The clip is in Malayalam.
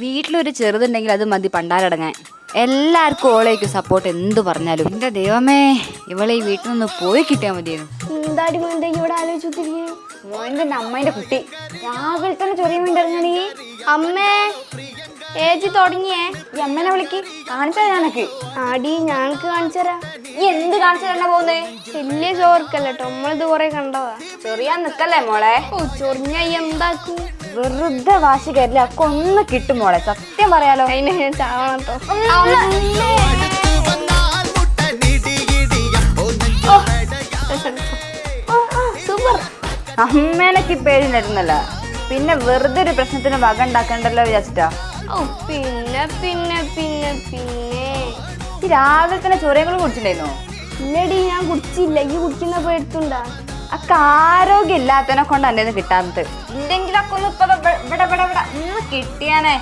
വീട്ടിലൊരു ചെറുതുണ്ടെങ്കിൽ അത് മതി പണ്ടാരടങ്ങാൻ. എല്ലാവർക്കും ഓളേക്ക് സപ്പോർട്ട് എന്ത് പറഞ്ഞാലും. എന്റെ ദൈവമേ, ഇവളെ ഈ വീട്ടിൽ നിന്ന് പോയി കിട്ടിയാൽ മതിയായിരുന്നു. എന്താടി മോന്റെ ഇവിടെ ആലോചിച്ചിരിക്കുന്നു? മോന്റെ അമ്മേന്റെ കുട്ടി രാവിലെ തന്നെ ചൊറിയാൻ വേണ്ടി ഇറങ്ങണീ. അമ്മേ ഏജി തുടങ്ങിയേ. ഈ അമ്മേനെ വിളിക്ക്, കാണിച്ചാ ഞാനൊക്കെ. ആടി ഞങ്ങൾക്ക് കാണിച്ചരാ. ഈ എന്ത് കാണിച്ചു തന്നെ പോകുന്നേ? വലിയ ചോർക്കല്ലോ, നമ്മളിത് കൊറേ കണ്ടതാ. ചൊറിയാൻ നിക്കല്ലേ മോളെ. ഓ ചൊറിഞ്ഞ എന്താക്കും? വെറുതെ വാശി കയറില്ല, ഒക്കെ ഒന്ന് കിട്ടും മോളെ, സത്യം പറയാലോ. അതിനെ ഞാൻ ചാവണം കേട്ടോ. സൂപ്പർ. അമ്മേനൊക്കെ പേടിണ്ടായിരുന്നല്ല, പിന്നെ വെറുതെ ഒരു പ്രശ്നത്തിന് വക ഉണ്ടാക്കണ്ടല്ലോ വിചാരിച്ചിട്ടാ. ഓ പിന്നെ പിന്നെ പിന്നെ പിന്നെ ഈ രാവിലെ തന്നെ ചൊറിയങ്ങളും കുടിച്ചിട്ടുണ്ടായിരുന്നോ? ഇല്ലടി ഞാൻ കുടിച്ചില്ല. ഈ കുടിക്കുന്ന പേടുത്തുണ്ടാ. അക്കെ ആരോഗ്യം ഇല്ലാത്തതിനെ കൊണ്ട് എന്റെ കിട്ടാത്തത്. എന്തെങ്കിലൊക്കെ ഒന്ന് ഇപ്പൊ ഇവിടെ കിട്ടിയാനേ.